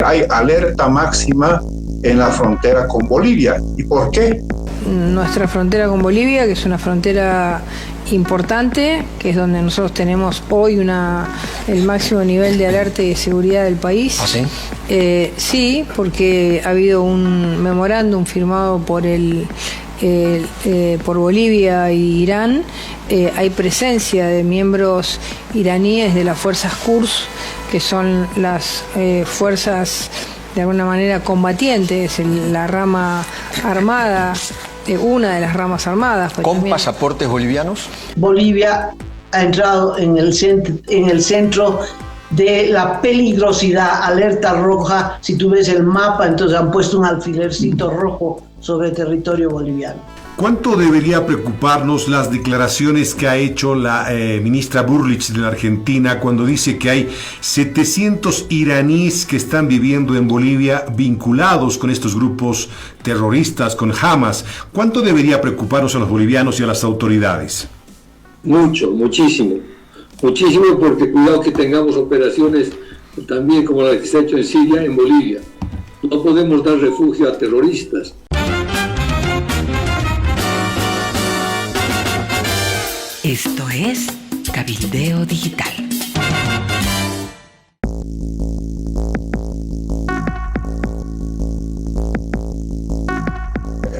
hay alerta máxima en la frontera con Bolivia. ¿Y por qué? Nuestra frontera con Bolivia, que es una frontera importante, que es donde nosotros tenemos hoy el máximo nivel de alerta y de seguridad del país. ¿Ah, sí? Sí, porque ha habido un memorándum firmado por Bolivia y Irán. Hay presencia de miembros iraníes de las fuerzas Quds, que son las fuerzas de alguna manera combatientes, la rama armada, una de las ramas armadas. ¿Con también pasaportes bolivianos? Bolivia ha entrado en el centro de la peligrosidad, alerta roja. Si tú ves el mapa, entonces han puesto un alfilercito rojo sobre el territorio boliviano. ¿Cuánto debería preocuparnos las declaraciones que ha hecho la ministra Burlich de la Argentina cuando dice que hay 700 iraníes que están viviendo en Bolivia vinculados con estos grupos terroristas, con Hamas? ¿Cuánto debería preocuparnos a los bolivianos y a las autoridades? Mucho, muchísimo, porque cuidado que tengamos operaciones también como la que se ha hecho en Siria, en Bolivia. No podemos dar refugio a terroristas. Esto es Cabildeo Digital.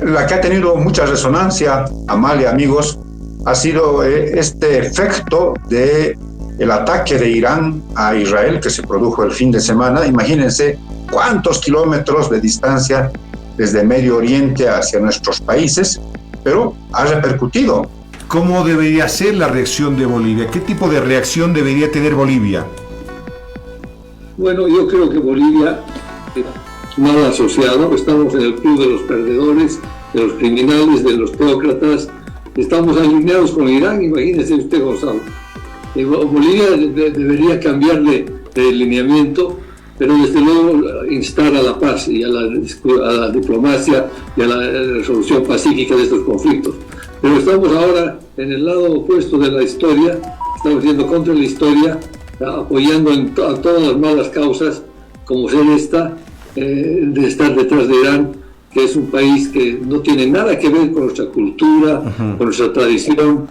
La que ha tenido mucha resonancia, Amalia, amigos, ha sido este efecto del ataque de Irán a Israel que se produjo el fin de semana. Imagínense cuántos kilómetros de distancia desde Medio Oriente hacia nuestros países, pero ha repercutido. ¿Cómo debería ser la reacción de Bolivia? ¿Qué tipo de reacción debería tener Bolivia? Bueno, yo creo que Bolivia, mal asociado, estamos en el club de los perdedores, de los criminales, de los teócratas, estamos alineados con Irán, imagínese usted, Gonzalo. Bolivia debería cambiar de lineamiento, pero desde luego instar a la paz y a la diplomacia y a la resolución pacífica de estos conflictos. Pero estamos ahora en el lado opuesto de la historia, estamos yendo contra la historia, apoyando a todas las malas causas, como ser esta, de estar detrás de Irán, que es un país que no tiene nada que ver con nuestra cultura, con nuestra tradición,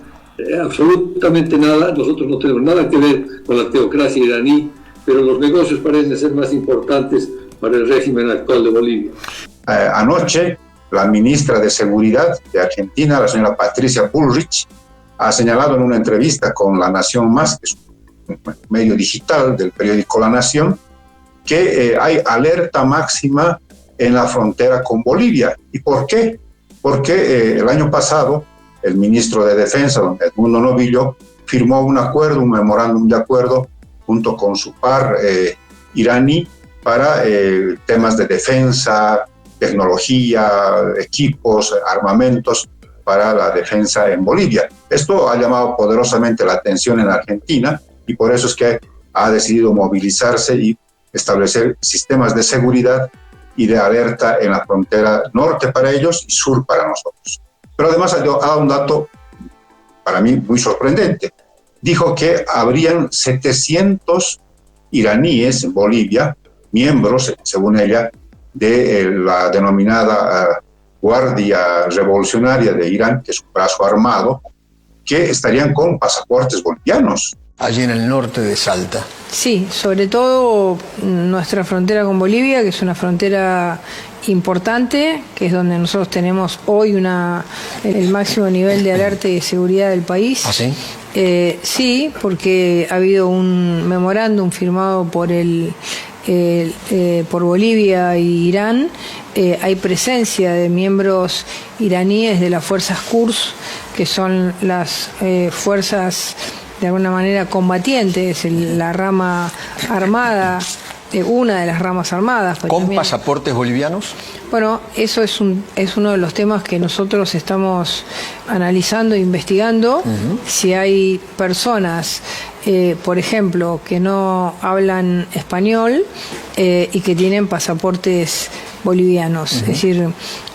absolutamente nada. Nosotros no tenemos nada que ver con la teocracia iraní, pero los negocios parecen ser más importantes para el régimen actual de Bolivia. Anoche, la ministra de Seguridad de Argentina, la señora Patricia Bullrich, ha señalado en una entrevista con La Nación Más, que es un medio digital del periódico La Nación, que hay alerta máxima en la frontera con Bolivia. ¿Y por qué? Porque el año pasado el ministro de Defensa, don Edmundo Novillo, firmó un memorándum de acuerdo junto con su par iraní para temas de defensa, tecnología, equipos, armamentos para la defensa en Bolivia. Esto ha llamado poderosamente la atención en Argentina y por eso es que ha decidido movilizarse y establecer sistemas de seguridad y de alerta en la frontera norte para ellos y sur para nosotros. Pero además ha dado un dato para mí muy sorprendente. Dijo que habrían 700 iraníes en Bolivia, miembros, según ella, de la denominada Guardia Revolucionaria de Irán, que es un brazo armado, que estarían con pasaportes bolivianos. Allí en el norte de Salta. Sí, sobre todo nuestra frontera con Bolivia, que es una frontera importante, que es donde nosotros tenemos hoy el máximo nivel de alerta y de seguridad del país. ¿Ah, sí? Sí, porque ha habido un memorándum firmado por Bolivia y Irán. Hay presencia de miembros iraníes de las fuerzas Quds, que son las fuerzas de alguna manera combatientes, la rama armada, una de las ramas armadas. ¿Con también pasaportes bolivianos? Bueno, eso es uno de los temas que nosotros estamos analizando e investigando. Si hay personas, por ejemplo, que no hablan español y que tienen pasaportes bolivianos. Es decir,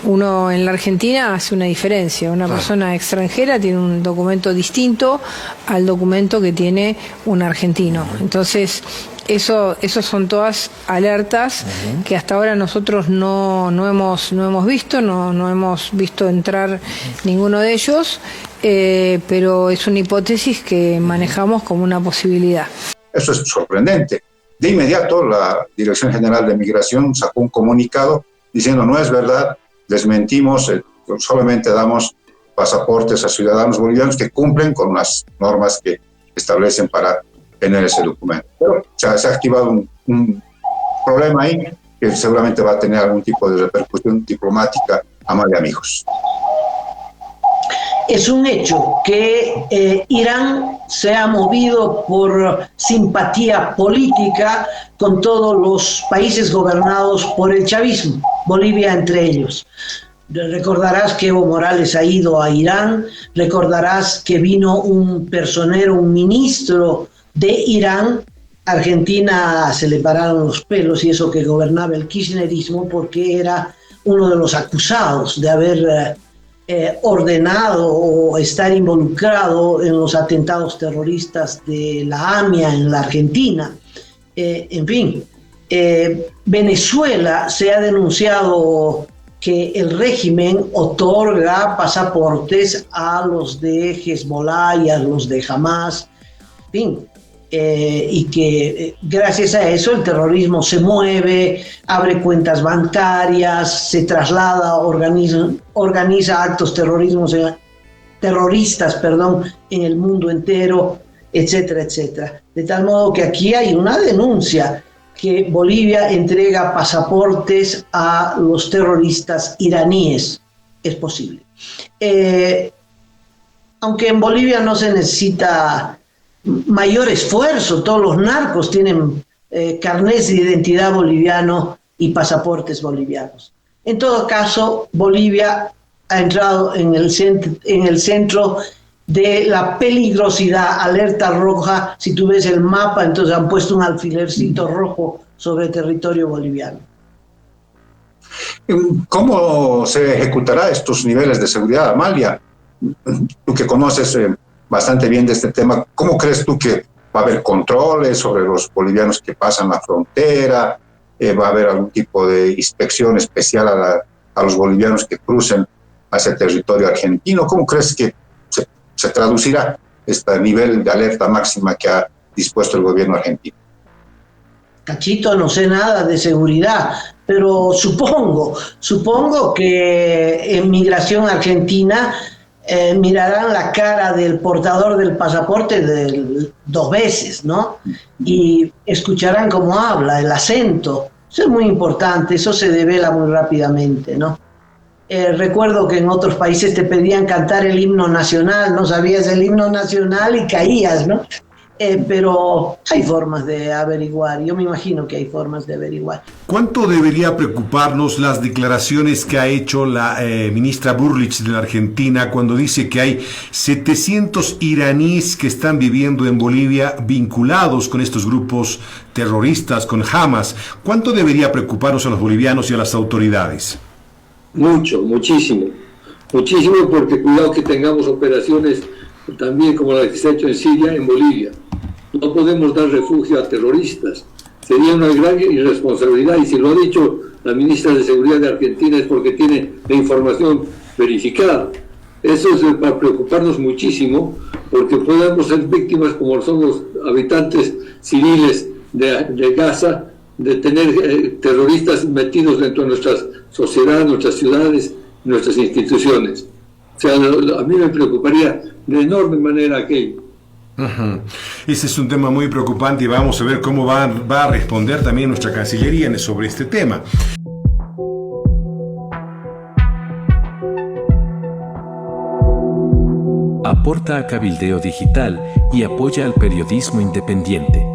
uno en la Argentina hace una diferencia. Una persona extranjera tiene un documento distinto al documento que tiene un argentino. Entonces, Esos son todas alertas que hasta ahora nosotros no hemos visto, no hemos visto entrar ninguno de ellos, pero es una hipótesis que manejamos como una posibilidad. Eso es sorprendente. De inmediato la Dirección General de Migración sacó un comunicado diciendo no es verdad, desmentimos, solamente damos pasaportes a ciudadanos bolivianos que cumplen con las normas que establecen para tener ese documento. Pero se ha activado un problema ahí que seguramente va a tener algún tipo de repercusión diplomática a más de amigos. Es un hecho que Irán se ha movido por simpatía política con todos los países gobernados por el chavismo, Bolivia entre ellos. Recordarás que Evo Morales ha ido a Irán, recordarás que vino un personero, un ministro de Irán. Argentina se le pararon los pelos y eso que gobernaba el kirchnerismo porque era uno de los acusados de haber ordenado o estar involucrado en los atentados terroristas de la AMIA en la Argentina. En fin, Venezuela se ha denunciado que el régimen otorga pasaportes a los de Hezbollah y a los de Hamas, en fin, y que gracias a eso el terrorismo se mueve, abre cuentas bancarias, se traslada, organiza actos terroristas en el mundo entero, etcétera, etcétera. De tal modo que aquí hay una denuncia que Bolivia entrega pasaportes a los terroristas iraníes. Es posible. Aunque en Bolivia no se necesita mayor esfuerzo, todos los narcos tienen carnets de identidad boliviano y pasaportes bolivianos. En todo caso, Bolivia ha entrado en el centro de la peligrosidad, alerta roja. Si tú ves el mapa, entonces han puesto un alfilercito rojo sobre el territorio boliviano. ¿Cómo se ejecutará estos niveles de seguridad, Amalia? Tú que conoces bastante bien de este tema, ¿cómo crees tú que va a haber controles sobre los bolivianos que pasan la frontera? ¿Va a haber algún tipo de inspección especial a los bolivianos que crucen hacia el territorio argentino? ¿Cómo crees que se traducirá este nivel de alerta máxima que ha dispuesto el gobierno argentino? Cachito, no sé nada de seguridad, pero supongo que en Migración Argentina mirarán la cara del portador del pasaporte 2 veces, ¿no? Y escucharán cómo habla, el acento. Eso es muy importante, eso se devela muy rápidamente, ¿no? Recuerdo que en otros países te pedían cantar el himno nacional, no sabías el himno nacional y caías, ¿no? Pero hay formas de averiguar, yo me imagino que hay formas de averiguar. ¿Cuánto debería preocuparnos las declaraciones que ha hecho la ministra Burlich de la Argentina cuando dice que hay 700 iraníes que están viviendo en Bolivia vinculados con estos grupos terroristas, con Hamas? ¿Cuánto debería preocuparnos a los bolivianos y a las autoridades? Muchísimo, porque cuidado que tengamos operaciones también como la que se ha hecho en Siria, en Bolivia. No podemos dar refugio a terroristas, sería una gran irresponsabilidad, y si lo ha dicho la ministra de Seguridad de Argentina es porque tiene la información verificada. Eso es para preocuparnos muchísimo, porque podemos ser víctimas, como son los habitantes civiles de Gaza, de tener terroristas metidos dentro de nuestras sociedades, nuestras ciudades, nuestras instituciones. O sea, a mí me preocuparía de enorme manera aquello. Ese es un tema muy preocupante y vamos a ver cómo va a responder también nuestra Cancillería sobre este tema. Aporta a Cabildeo Digital y apoya al periodismo independiente.